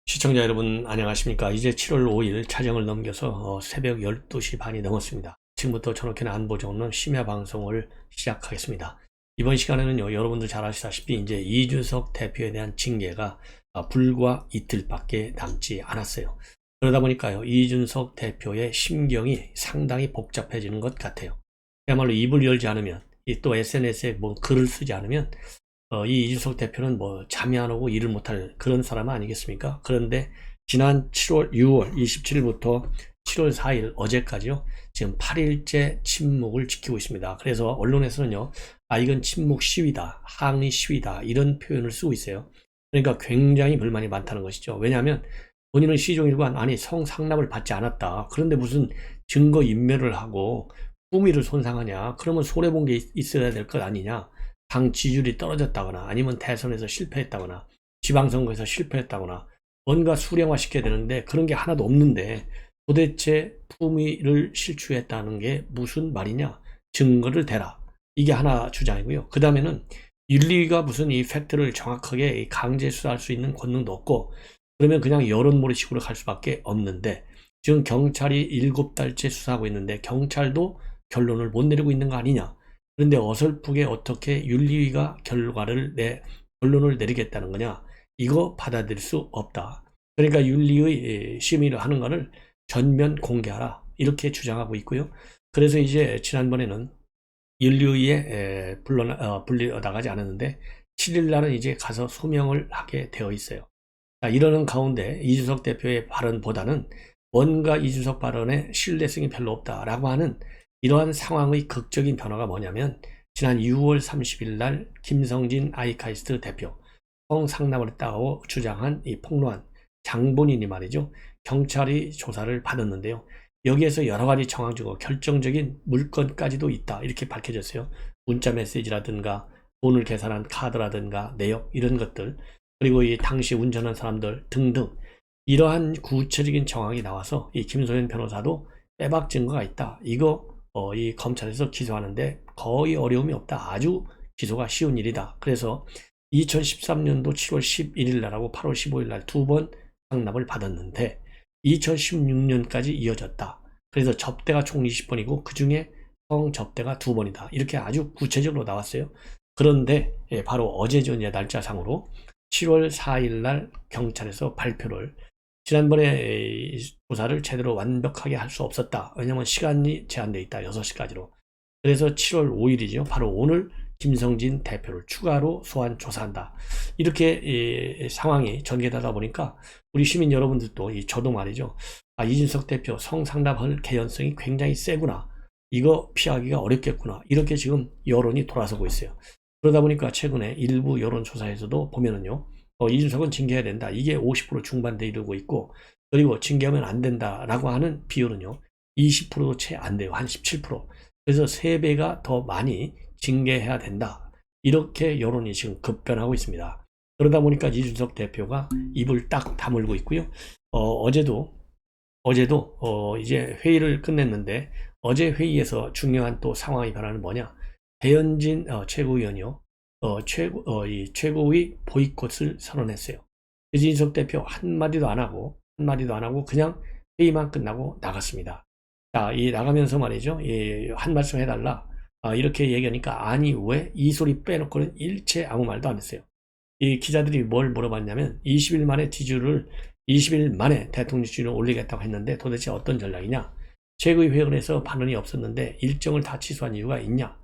시청자 여러분 안녕하십니까. 이제 7월 5일 차정을 넘겨서 새벽 12시 반이 넘었습니다. 지금부터 전옥현 안보정론 심야 방송을 시작하겠습니다. 이번 시간에는요, 여러분들 잘 아시다시피 이제 이준석 대표에 대한 징계가 불과 이틀밖에 남지 않았어요. 그러다 보니까요, 이준석 대표의 심경이 상당히 복잡해지는 것 같아요. 그야말로 입을 열지 않으면, 또 SNS에 뭐 글을 쓰지 않으면 이 이준석 대표는 뭐 잠이 안 오고 일을 못할 그런 사람 아니겠습니까? 그런데 지난 6월 27일부터 7월 4일 어제까지요. 지금 8일째 침묵을 지키고 있습니다. 그래서 언론에서는요. 이건 침묵 시위다, 항의 시위다 이런 표현을 쓰고 있어요. 그러니까 굉장히 불만이 많다는 것이죠. 왜냐하면 본인은 시종일관 성상납을 받지 않았다. 그런데 무슨 증거 인멸을 하고 품위를 손상하냐? 그러면 손해본 게 있어야 될 것 아니냐? 당 지지율이 떨어졌다거나 아니면 대선에서 실패했다거나 지방선거에서 실패했다거나 뭔가 수령화시켜야 되는데 그런 게 하나도 없는데 도대체 품위를 실추했다는 게 무슨 말이냐? 증거를 대라. 이게 하나 주장이고요. 그 다음에는 윤리위가 무슨 이 팩트를 정확하게 강제 수사할 수 있는 권능도 없고 그러면 그냥 여론몰이식으로 갈 수밖에 없는데 지금 경찰이 7달째 수사하고 있는데 경찰도 결론을 못 내리고 있는 거 아니냐? 그런데 어설프게 어떻게 윤리위가 결론을 내리겠다는 거냐? 이거 받아들일 수 없다. 그러니까 윤리의 심의를 하는 것을 전면 공개하라. 이렇게 주장하고 있고요. 그래서 이제 지난번에는 윤리위에 불려 나가지 않았는데 7일 날은 이제 가서 소명을 하게 되어 있어요. 자, 이러는 가운데 이준석 대표의 발언보다는 뭔가 이준석 발언에 신뢰성이 별로 없다라고 하는 이러한 상황의 극적인 변화가 뭐냐면 지난 6월 30일 날 김성진 아이카이스트 대표 성상납을 했다고 주장한 이 폭로한 장본인이 말이죠. 경찰이 조사를 받았는데요. 여기에서 여러 가지 정황적이고 결정적인 물건까지도 있다. 이렇게 밝혀졌어요. 문자 메시지라든가 돈을 계산한 카드라든가 내역 이런 것들 그리고 이 당시 운전한 사람들 등등 이러한 구체적인 정황이 나와서 이 김소연 변호사도 빼박 증거가 있다. 이거 이 검찰에서 기소하는데 거의 어려움이 없다. 아주 기소가 쉬운 일이다. 그래서 2013년도 7월 11일 날하고 8월 15일 날 두 번 상납을 받았는데 2016년까지 이어졌다. 그래서 접대가 총 20번이고 그 중에 성접대가 2번이다. 이렇게 아주 구체적으로 나왔어요. 그런데 바로 어제죠. 날짜상으로 7월 4일 날 경찰에서 발표를 지난번에 조사를 제대로 완벽하게 할 수 없었다. 왜냐하면 시간이 제한되어 있다. 6시까지로. 그래서 7월 5일이죠. 바로 오늘 김성진 대표를 추가로 소환 조사한다. 이렇게 상황이 전개되다 보니까 우리 시민 여러분들도 저도 말이죠. 이준석 대표 성상납할 개연성이 굉장히 세구나. 이거 피하기가 어렵겠구나. 이렇게 지금 여론이 돌아서고 있어요. 그러다 보니까 최근에 일부 여론조사에서도 보면은요. 이준석은 징계해야 된다. 이게 50% 중반대 이르고 있고 그리고 징계하면 안 된다라고 하는 비율은요. 20%도 채 안 돼요. 한 17%. 그래서 3배가 더 많이 징계해야 된다. 이렇게 여론이 지금 급변하고 있습니다. 그러다 보니까 이준석 대표가 입을 딱 다물고 있고요. 어제도 이제 회의를 끝냈는데 어제 회의에서 중요한 또 상황이 변하는 뭐냐? 배현진 최고위원이요. 이 최고의 보이콧을 선언했어요. 이준석 대표 한마디도 안 하고 그냥 회의만 끝나고 나갔습니다. 자, 이 나가면서 말이죠. 한 말씀 해달라. 이렇게 얘기하니까 아니 왜 이 소리 빼놓고는 일체 아무 말도 안 했어요. 이 기자들이 뭘 물어봤냐면 20일 만에 대통령 지지율을 올리겠다고 했는데 도대체 어떤 전략이냐? 최고위원회에서 반론이 없었는데 일정을 다 취소한 이유가 있냐?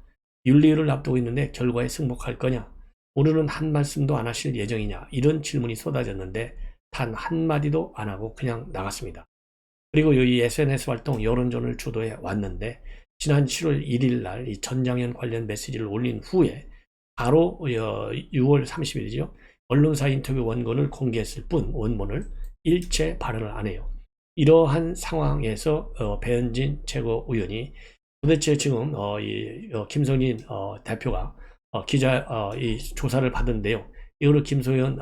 윤리위를 앞두고 있는데 결과에 승복할 거냐? 오늘은 한 말씀도 안 하실 예정이냐? 이런 질문이 쏟아졌는데 단 한마디도 안 하고 그냥 나갔습니다. 그리고 이 SNS 활동 여론전을 주도해 왔는데 지난 7월 1일 날 이 전장현 관련 메시지를 올린 후에 바로 6월 30일이죠. 언론사 인터뷰 원본을 공개했을 뿐 원본을 일체 발언을 안 해요. 이러한 상황에서 배현진 최고위원이 도대체 지금 김성진 대표가 이 조사를 받은데요. 이거를 김소연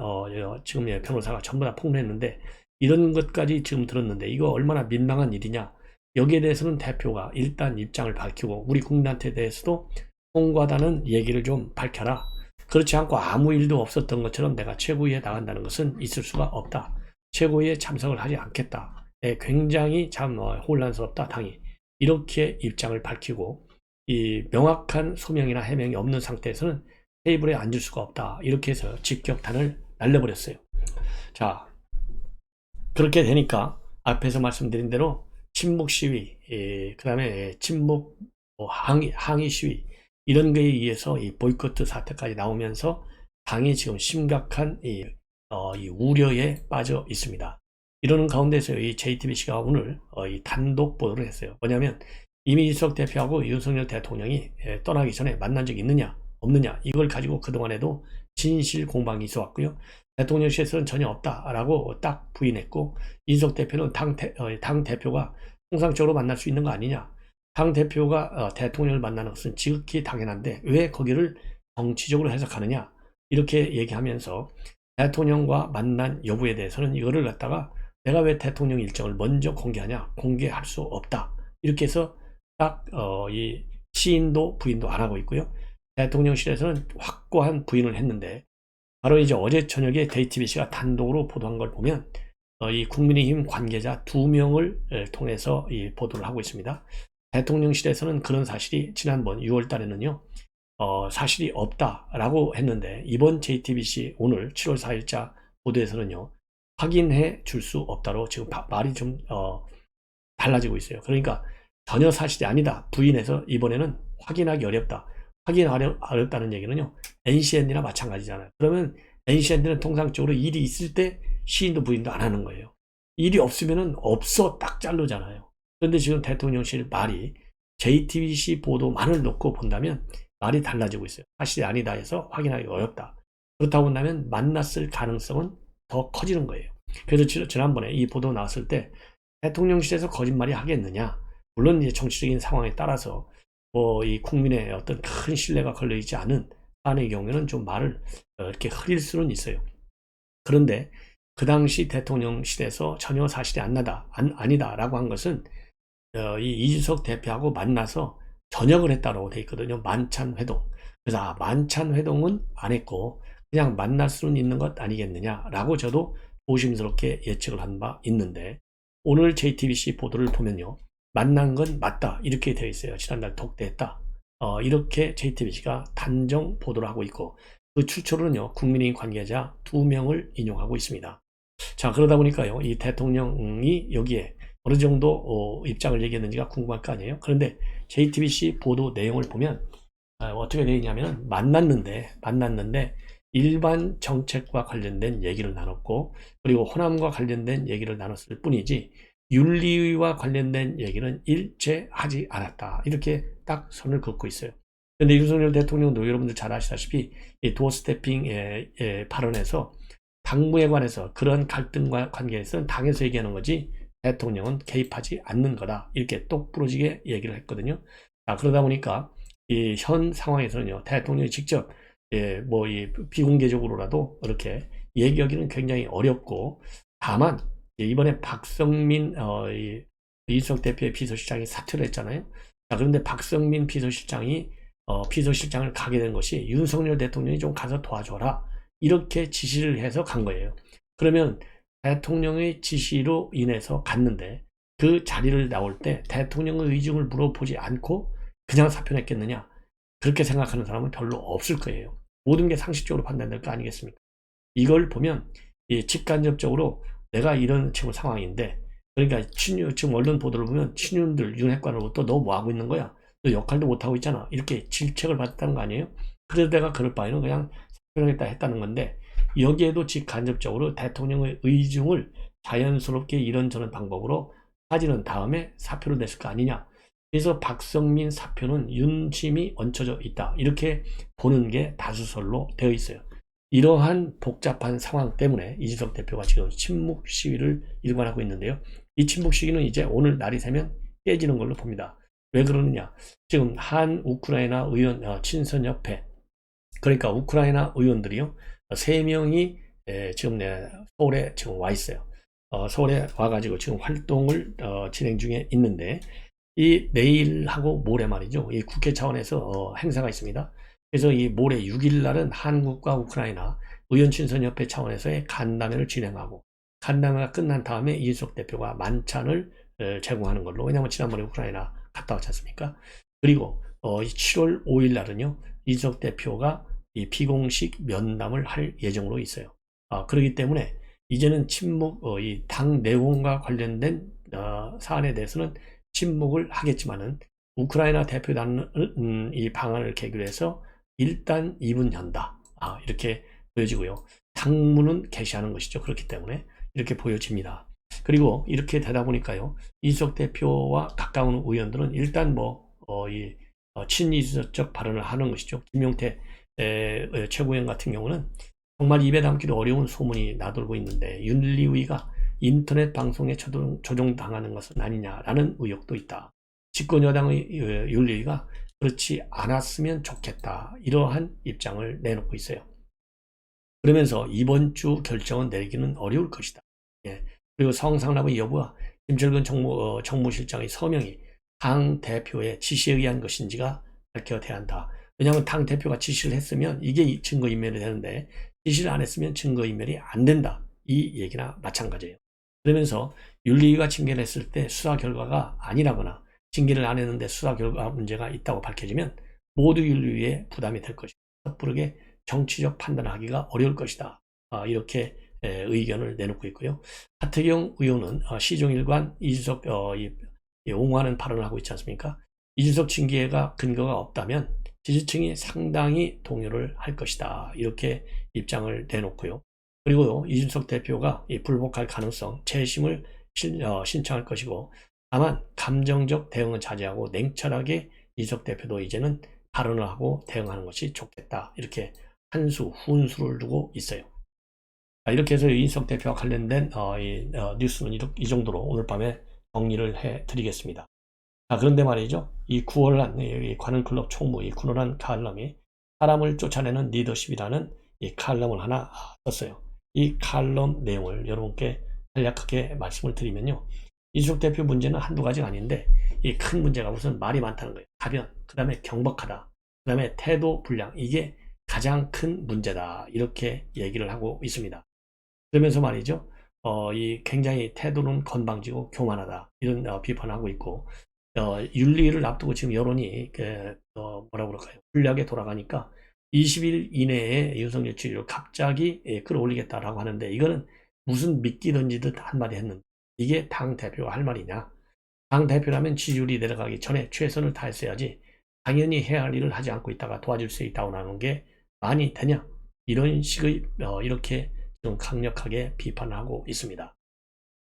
지금 변호사가 전부 다 폭로했는데 이런 것까지 지금 들었는데 이거 얼마나 민망한 일이냐. 여기에 대해서는 대표가 일단 입장을 밝히고 우리 국민한테 대해서도 송구하다는 얘기를 좀 밝혀라. 그렇지 않고 아무 일도 없었던 것처럼 내가 최고위에 나간다는 것은 있을 수가 없다. 최고위에 참석을 하지 않겠다. 굉장히 참 혼란스럽다 당이. 이렇게 입장을 밝히고 이 명확한 소명이나 해명이 없는 상태에서는 테이블에 앉을 수가 없다. 이렇게 해서 직격탄을 날려버렸어요. 자, 그렇게 되니까 앞에서 말씀드린 대로 침묵 시위, 그 다음에 침묵 항의 시위 이런 거에 의해서 이 보이콧 사태까지 나오면서 당이 지금 심각한 이 우려에 빠져 있습니다. 이러는 가운데서 이 JTBC가 오늘 이 단독 보도를 했어요. 뭐냐면 이미 이준석 대표하고 윤석열 대통령이 떠나기 전에 만난 적이 있느냐 없느냐 이걸 가지고 그동안에도 진실 공방이 있어 왔고요. 대통령실에서는 전혀 없다라고 딱 부인했고, 이준석 대표는 당 대표가 통상적으로 만날 수 있는 거 아니냐, 당 대표가 대통령을 만나는 것은 지극히 당연한데 왜 거기를 정치적으로 해석하느냐 이렇게 얘기하면서 대통령과 만난 여부에 대해서는 이거를 갖다가 내가 왜 대통령 일정을 먼저 공개하냐, 공개할 수 없다 이렇게 해서 딱 이 시인도 부인도 안 하고 있고요. 대통령실에서는 확고한 부인을 했는데, 바로 이제 어제 저녁에 JTBC가 단독으로 보도한 걸 보면 이 국민의힘 관계자 2명을 통해서 이 보도를 하고 있습니다. 대통령실에서는 그런 사실이 지난번 6월 달에는요 사실이 없다라고 했는데, 이번 JTBC 오늘 7월 4일자 보도에서는요 확인해 줄 수 없다로 지금 말이 좀 달라지고 있어요. 그러니까 전혀 사실이 아니다 부인해서 이번에는 확인하기 어렵다. 어렵다는 얘기는요 NCND나 마찬가지잖아요. 그러면 NCND는 통상적으로 일이 있을 때 시인도 부인도 안 하는 거예요. 일이 없으면은 없어 딱 자르잖아요. 그런데 지금 대통령실 말이 JTBC 보도만을 놓고 본다면 말이 달라지고 있어요. 사실이 아니다 해서 확인하기 어렵다. 그렇다고 본다면 만났을 가능성은 더 커지는 거예요. 그래서 지난번에 이 보도 나왔을 때 대통령실에서 거짓말이 하겠느냐, 물론 이제 정치적인 상황에 따라서 이 국민의 어떤 큰 신뢰가 걸려있지 않은 사안의 경우에는 좀 말을 이렇게 흐릴 수는 있어요. 그런데 그 당시 대통령실에서 전혀 사실이 아니다 라고 한 것은 이 이준석 대표하고 만나서 저녁을 했다고 돼 있거든요. 만찬회동. 그래서 만찬회동은 안 했고 그냥 만날 수는 있는 것 아니겠느냐라고 저도 조심스럽게 예측을 한 바 있는데, 오늘 JTBC 보도를 보면요 만난 건 맞다 이렇게 되어 있어요. 지난달 독대했다 이렇게 JTBC가 단정 보도를 하고 있고, 그 출처로는요 국민의힘 관계자 2명을 인용하고 있습니다. 자, 그러다 보니까요 이 대통령이 여기에 어느 정도 입장을 얘기했는지가 궁금할 거 아니에요. 그런데 JTBC 보도 내용을 보면 어떻게 되어 있냐면 만났는데 일반 정책과 관련된 얘기를 나눴고, 그리고 호남과 관련된 얘기를 나눴을 뿐이지 윤리와 관련된 얘기는 일체 하지 않았다 이렇게 딱 선을 긋고 있어요. 그런데 윤석열 대통령도 여러분들 잘 아시다시피 이 도어스태핑 발언에서 당무에 관해서 그런 갈등과 관계에서는 당에서 얘기하는 거지 대통령은 개입하지 않는 거다 이렇게 똑부러지게 얘기를 했거든요. 자, 그러다 보니까 이 현 상황에서는요 대통령이 직접 이 비공개적으로라도 이렇게 얘기하기는 굉장히 어렵고, 다만 이번에 박성민 이준석 대표의 비서실장이 사퇴를 했잖아요. 자, 그런데 박성민 비서실장이 비서실장을 가게 된 것이 윤석열 대통령이 좀 가서 도와줘라 이렇게 지시를 해서 간 거예요. 그러면 대통령의 지시로 인해서 갔는데 그 자리를 나올 때 대통령의 의중을 물어보지 않고 그냥 사표냈겠느냐, 그렇게 생각하는 사람은 별로 없을 거예요. 모든 게 상식적으로 판단될 거 아니겠습니까? 이걸 보면 직간접적으로 내가 이런 지금 상황인데, 그러니까 지금 언론 보도를 보면 친윤들 윤핵관으로부터 너 뭐 하고 있는 거야? 너 역할도 못 하고 있잖아 이렇게 질책을 받았다는 거 아니에요? 그래서 내가 그럴 바에는 그냥 사표하겠다 했다는 건데, 여기에도 직간접적으로 대통령의 의중을 자연스럽게 이런저런 방법으로 가지는 다음에 사표를 냈을 거 아니냐. 그래서 박성민 사표는 윤심이 얹혀져 있다 이렇게 보는 게 다수설로 되어 있어요. 이러한 복잡한 상황 때문에 이준석 대표가 지금 침묵 시위를 일관하고 있는데요. 이 침묵 시위는 이제 오늘 날이 새면 깨지는 걸로 봅니다. 왜 그러느냐, 지금 한 우크라이나 의원 친선협회, 그러니까 우크라이나 의원들이요 3명이 지금 서울에 지금 와 있어요. 서울에 와가지고 지금 활동을 진행 중에 있는데, 이 내일하고 모레 말이죠 이 국회 차원에서 행사가 있습니다. 그래서 이 모레 6일 날은 한국과 우크라이나 의원친선협회 차원에서의 간담회를 진행하고, 간담회가 끝난 다음에 이준석 대표가 만찬을 제공하는 걸로. 왜냐하면 지난번에 우크라이나 갔다 왔지 않습니까? 그리고 7월 5일 날은요, 이준석 대표가 이 비공식 면담을 할 예정으로 있어요. 그렇기 때문에 이제는 침묵, 이 당 내용과 관련된 사안에 대해서는 침묵을 하겠지만은 우크라이나 대표단은 이 방안을 계기로 해서 일단 입은 연다. 이렇게 보여지고요. 당문은 게시하는 것이죠. 그렇기 때문에 이렇게 보여집니다. 그리고 이렇게 되다 보니까요, 이준석 대표와 가까운 의원들은 일단 친이준석적 발언을 하는 것이죠. 김용태 최고위원 같은 경우는 정말 입에 담기도 어려운 소문이 나돌고 있는데 윤리위가 인터넷 방송에 조종당하는 것은 아니냐라는 의혹도 있다. 집권 여당의 윤리위가 그렇지 않았으면 좋겠다. 이러한 입장을 내놓고 있어요. 그러면서 이번 주 결정은 내리기는 어려울 것이다. 예. 그리고 성상납의 여부와 김철근 정무실장의 서명이 당 대표의 지시에 의한 것인지가 밝혀야 한다. 왜냐하면 당 대표가 지시를 했으면 이게 증거인멸이 되는데 지시를 안 했으면 증거인멸이 안 된다. 이 얘기나 마찬가지예요. 그러면서 윤리위가 징계를 했을 때 수사 결과가 아니라거나 징계를 안 했는데 수사 결과 문제가 있다고 밝혀지면 모두 윤리위에 부담이 될 것이다. 섣부르게 정치적 판단을 하기가 어려울 것이다. 이렇게 의견을 내놓고 있고요. 하태경 의원은 시종일관 이준석 옹호하는 발언을 하고 있지 않습니까? 이준석 징계가 근거가 없다면 지지층이 상당히 동요를 할 것이다. 이렇게 입장을 내놓고요. 그리고 이준석 대표가 불복할 가능성, 재심을 신청할 것이고, 다만 감정적 대응은 자제하고 냉철하게 이준석 대표도 이제는 발언을 하고 대응하는 것이 좋겠다. 이렇게 훈수를 두고 있어요. 이렇게 해서 이준석 대표와 관련된 뉴스는 이 정도로 오늘 밤에 정리를 해드리겠습니다. 그런데 말이죠. 이 9월한 관훈클럽 총무 이 군원한 칼럼이 사람을 쫓아내는 리더십이라는 이 칼럼을 하나 썼어요. 이 칼럼 내용을 여러분께 간략하게 말씀을 드리면요. 이준석 대표 문제는 한두 가지가 아닌데 이 큰 문제가 우선 말이 많다는 거예요. 가변, 그 다음에 경박하다, 그 다음에 태도 불량, 이게 가장 큰 문제다. 이렇게 얘기를 하고 있습니다. 그러면서 말이죠. 이 굉장히 태도는 건방지고 교만하다. 이런 비판을 하고 있고, 윤리를 앞두고 지금 여론이 뭐라고 그럴까요? 불리하게 돌아가니까 20일 이내에 윤석열 지지율을 갑자기 끌어올리겠다라고 하는데 이거는 무슨 미끼 던지듯 한마디 했는데 이게 당 대표가 할 말이냐? 당 대표라면 지지율이 내려가기 전에 최선을 다했어야지 당연히 해야 할 일을 하지 않고 있다가 도와줄 수 있다고 나오는 게 많이 되냐? 이런 식의 이렇게 좀 강력하게 비판을 하고 있습니다.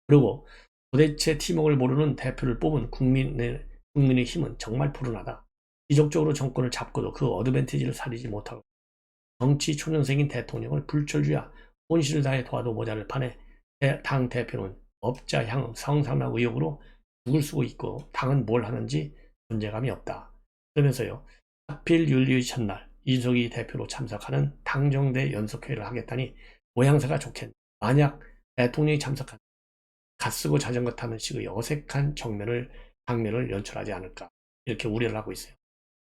그리고 도대체 팀워크를 모르는 대표를 뽑은 국민의 힘은 정말 불운하다. 지속적으로 정권을 잡고도 그 어드밴티지를 살리지 못하고 정치 초년생인 대통령을 불철주야 혼신을 다해 도와도 모자를 판에 당 대표는 업자 향 성상납 의혹으로 죽을 쓰고 있고 당은 뭘 하는지 존재감이 없다. 그러면서요. 하필 윤리의 첫날 이준석이 대표로 참석하는 당정대 연석회의를 하겠다니 모양새가 좋겠네. 만약 대통령이 참석한 갓쓰고 자전거 타는 식의 어색한 장면을 연출하지 않을까 이렇게 우려를 하고 있어요.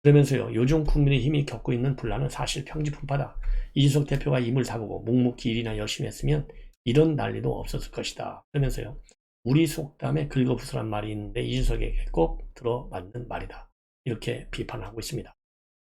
그러면서요. 요즘 국민의힘이 겪고 있는 분란은 사실 평지풍파다. 이준석 대표가 임을 다보고 묵묵히 일이나 열심히 했으면 이런 난리도 없었을 것이다. 그러면서요. 우리 속담에 긁어부스란 말이 있는데 이준석에게 꼭 들어맞는 말이다. 이렇게 비판을 하고 있습니다.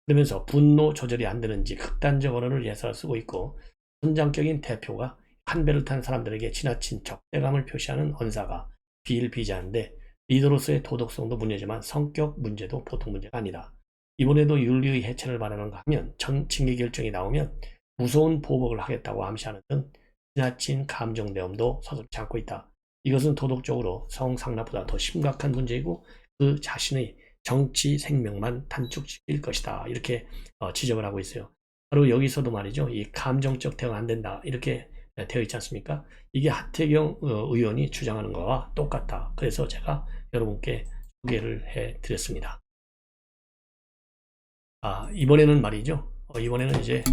그러면서 분노 조절이 안 되는지 극단적 언어를 예사로 쓰고 있고 선장격인 대표가 한 배를 탄 사람들에게 지나친 적대감을 표시하는 언사가 비일비재한데 리더로서의 도덕성도 문제지만 성격 문제도 보통 문제가 아니다. 이번에도 윤리의 해체를 바라는가 하면 징계 결정이 나오면 무서운 보복을 하겠다고 암시하는 등 지나친 감정대음도 서슴지 않고 있다. 이것은 도덕적으로 성상납보다 더 심각한 문제이고 그 자신의 정치 생명만 단축시킬 것이다. 이렇게 지적을 하고 있어요. 바로 여기서도 말이죠. 이 감정적 대응 안 된다. 이렇게 되어 있지 않습니까? 이게 하태경 의원이 주장하는 거와 똑같다. 그래서 제가 여러분께 소개를 해드렸습니다. 이번에는 말이죠. 이번에는 이제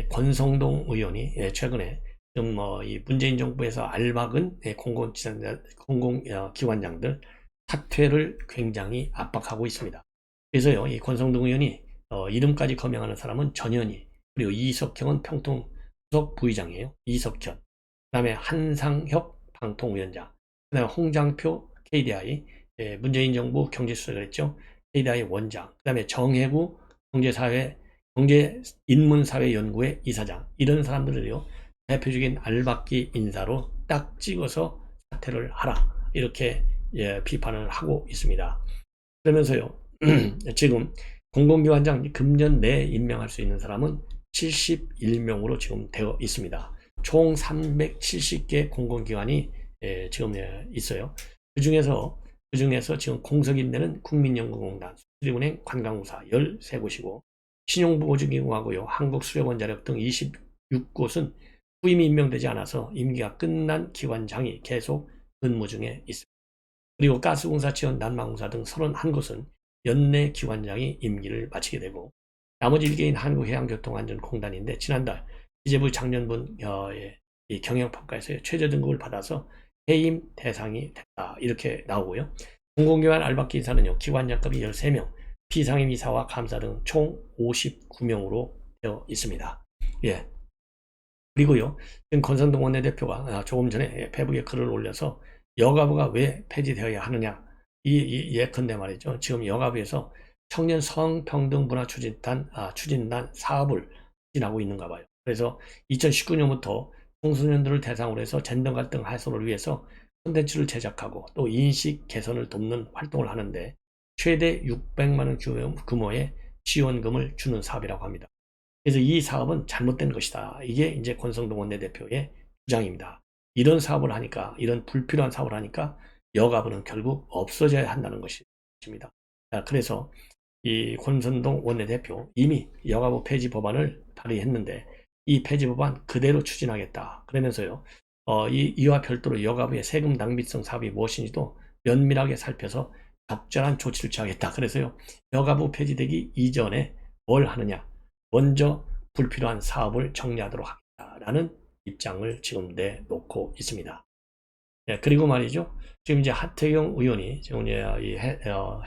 권성동 의원이 최근에 좀 이 문재인 정부에서 알박은 공공기관장들 사퇴를 굉장히 압박하고 있습니다. 그래서요, 이 권성동 의원이 이름까지 거명하는 사람은 전현희, 그리고 이석형은 평통수석 부의장이에요. 이석현. 그다음에 한상혁 방통위원장, 그다음에 홍장표 KDI, 문재인 정부 경제수석을 했죠. KDI 원장, 그다음에 정혜구 경제인문사회연구회 이사장, 이런 사람들을요 대표적인 알박기 인사로 딱 찍어서 사퇴를 하라, 이렇게 비판을 하고 있습니다. 그러면서요 지금 공공기관장 금년 내에 임명할 수 있는 사람은 71명으로 지금 되어 있습니다. 총 370개 공공기관이 지금 있어요. 그 중에서 지금 공석임대는 국민연금공단, 수출입은행, 관광공사 13곳이고, 신용보증기금하고요, 한국수력원자력 등 26곳은 후임이 임명되지 않아서 임기가 끝난 기관장이 계속 근무 중에 있습니다. 그리고 가스공사, 지원, 난방공사 등 31곳은 연내 기관장이 임기를 마치게 되고, 나머지 1개인 한국해양교통안전공단인데 지난달 기재부 작년분 경영평가에서 최저 등급을 받아서 해임 대상이 됐다, 이렇게 나오고요. 공공기관 알박기 인사는요 기관장급이 13명, 비상임 이사와 감사 등 총 59명으로 되어 있습니다. 예. 그리고요 지금 권선동 원내대표가 조금 전에 페북에 글을 올려서 여가부가 왜 폐지되어야 하느냐, 예컨대 말이죠, 지금 여가부에서 청년 성평등 문화 추진단 사업을 추진하고 있는가 봐요. 그래서 2019년부터 청소년들을 대상으로 해서 젠더 갈등 해소를 위해서 콘텐츠를 제작하고 또 인식 개선을 돕는 활동을 하는데 최대 600만 원 규모의 지원금을 주는 사업이라고 합니다. 그래서 이 사업은 잘못된 것이다, 이게 이제 권성동 원내대표의 주장입니다. 이런 사업을 하니까, 이런 불필요한 사업을 하니까 여가부는 결국 없어져야 한다는 것입니다. 그래서 이 권선동 원내대표 이미 여가부 폐지 법안을 발의했는데 이 폐지 법안 그대로 추진하겠다 그러면서요 이와 별도로 여가부의 세금 낭비성 사업이 무엇인지도 면밀하게 살펴서 적절한 조치를 취하겠다. 그래서요 여가부 폐지되기 이전에 뭘 하느냐, 먼저 불필요한 사업을 정리하도록 하겠다라는 입장을 지금 내놓고 있습니다. 그리고 말이죠, 지금 이제 하태경 의원이 지금 이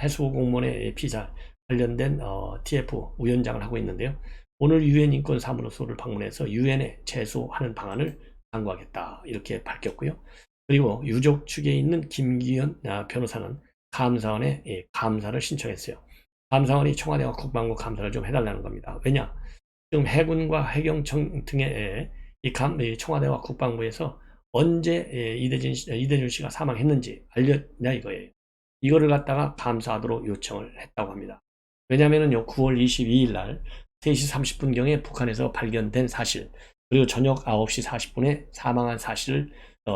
해수 공무원의 피살 관련된 TF 위원장을 하고 있는데요. 오늘 유엔 인권 사무소를 방문해서 유엔에 제소하는 방안을 강구하겠다, 이렇게 밝혔고요. 그리고 유족 측에 있는 김기현 변호사는 감사원에 감사를 신청했어요. 감사원이 청와대와 국방부 감사를 좀 해달라는 겁니다. 왜냐? 지금 해군과 해경청 등의 이 청와대와 국방부에서 언제 이대준 씨가 사망했는지 알렸냐 이거예요. 이거를 갖다가 감사하도록 요청을 했다고 합니다. 왜냐면은요 9월 22일 날 3시 30분경에 북한에서 발견된 사실, 그리고 저녁 9시 40분에 사망한 사실을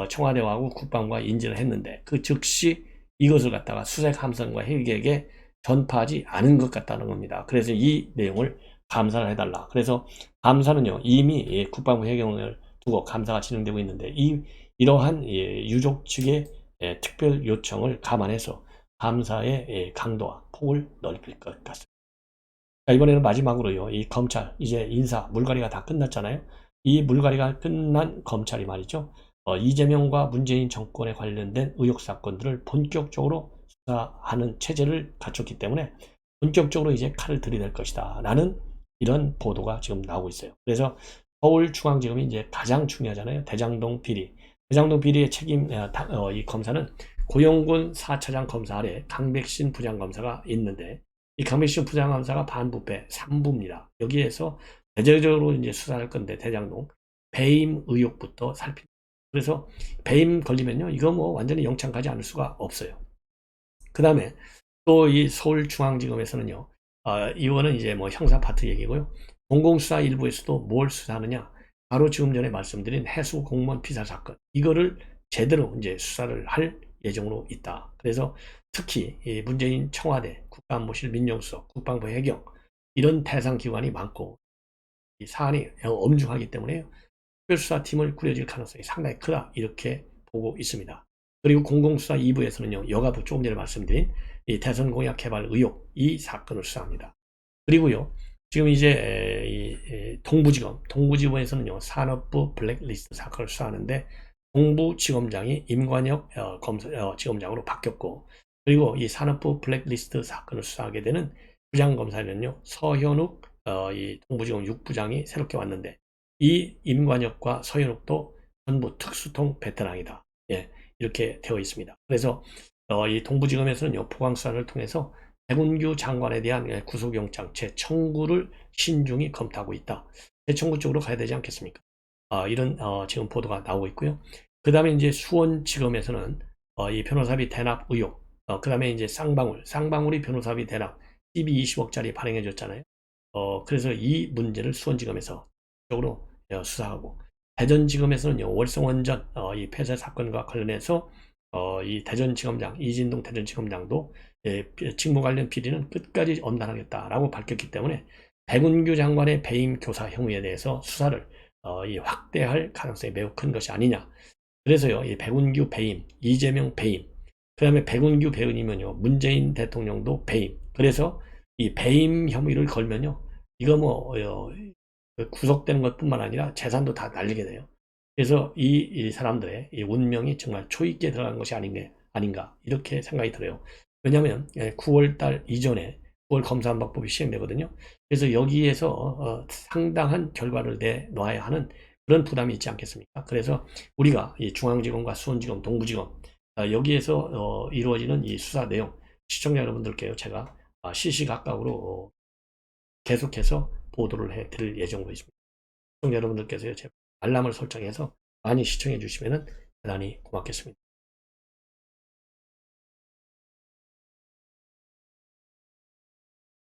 청와대하고 국방부가 인지를 했는데 그 즉시 이것을 갖다가 수색 함선과 헬기에게 전파하지 않은 것 같다는 겁니다. 그래서 이 내용을 감사를 해달라. 그래서 감사는요 이미 국방부 해경을 두고 감사가 진행되고 있는데 이러한 유족 측의 특별 요청을 감안해서 감사의 강도와 폭을 넓힐 것 같습니다. 이번에는 마지막으로요, 이 검찰 이제 인사 물갈이가 다 끝났잖아요. 이 물갈이가 끝난 검찰이 말이죠, 이재명과 문재인 정권에 관련된 의혹 사건들을 본격적으로 수사하는 체제를 갖췄기 때문에 본격적으로 이제 칼을 들이댈 것이다 라는 이런 보도가 지금 나오고 있어요. 그래서 서울중앙지검이 이제 가장 중요하잖아요. 대장동 비리의 책임 이 검사는 고영군 4차장 검사 아래 강백신 부장검사가 있는데 이 강백신 부장검사가 반부패 3부입니다. 여기에서 대대적으로 이제 수사할 건데 대장동 배임 의혹부터 살핍니다. 그래서 배임 걸리면요 이거 뭐 완전히 영창 가지 않을 수가 없어요. 그 다음에 또 이 서울중앙지검에서는요 이거는 이제 뭐 형사 파트 얘기고요. 공공수사 일부에서도 뭘 수사하느냐, 바로 지금 전에 말씀드린 해수 공무원 피살 사건, 이거를 제대로 이제 수사를 할 예정으로 있다. 그래서 특히 이 문재인 청와대, 국가안보실 민정수석, 국방부 해경 이런 대상 기관이 많고 이 사안이 엄중하기 때문에 특별수사팀을 꾸려질 가능성이 상당히 크다, 이렇게 보고 있습니다. 그리고 공공수사 2부에서는요 여가부 조금 전에 말씀드린 이 대선 공약 개발 의혹, 이 사건을 수사합니다. 그리고요 지금 이제 이 동부지검에서는요 산업부 블랙리스트 사건을 수사하는데 동부지검장이 임관혁 지검장으로 바뀌었고, 그리고 이 산업부 블랙리스트 사건을 수사하게 되는 부장검사에는요 서현욱 이 동부지검 6부장이 새롭게 왔는데 이 임관혁과 서현욱도 전부 특수통 베테랑이다. 예, 이렇게 되어 있습니다. 그래서 이 동부지검에서는 포항 수사를 통해서 백운규 장관에 대한 구속영장 재청구를 신중히 검토하고 있다. 재청구 쪽으로 가야 되지 않겠습니까? 이런 지금 보도가 나오고 있고요. 그 다음에 이제 수원지검에서는 이 변호사비 대납 의혹, 그 다음에 이제 쌍방울이 변호사비 대납 12, 20억짜리 발행해줬잖아요. 그래서 이 문제를 수원지검에서 쪽으로 수사하고, 대전지검에서는요, 월성원전 이 폐쇄 사건과 관련해서 이 대전지검장 이진동 대전지검장도 직무 관련 비리는 끝까지 엄단하겠다라고 밝혔기 때문에 백운규 장관의 배임 교사 혐의에 대해서 수사를 이 확대할 가능성이 매우 큰 것이 아니냐. 그래서요, 이 백운규 배임, 이재명 배임, 그 다음에 백운규 배임이면요, 문재인 대통령도 배임. 그래서 이 배임 혐의를 걸면요, 이거 뭐 구속되는 것뿐만 아니라 재산도 다 날리게 돼요. 그래서 이 사람들의 이 운명이 정말 초있게 들어간 것이 아닌가 이렇게 생각이 들어요. 왜냐하면 9월달 이전에 9월 검사안박법이 시행되거든요. 그래서 여기에서 상당한 결과를 내놓아야 하는 그런 부담이 있지 않겠습니까? 그래서 우리가 이 중앙지검과 수원지검, 동부지검 여기에서 이루어지는 이 수사 내용, 시청자 여러분들께요, 제가 시시각각으로 계속해서 보도를 해드릴 예정으로 있습니다. 시청자 여러분들께서요, 제 알람을 설정해서 많이 시청해 주시면 대단히 고맙겠습니다.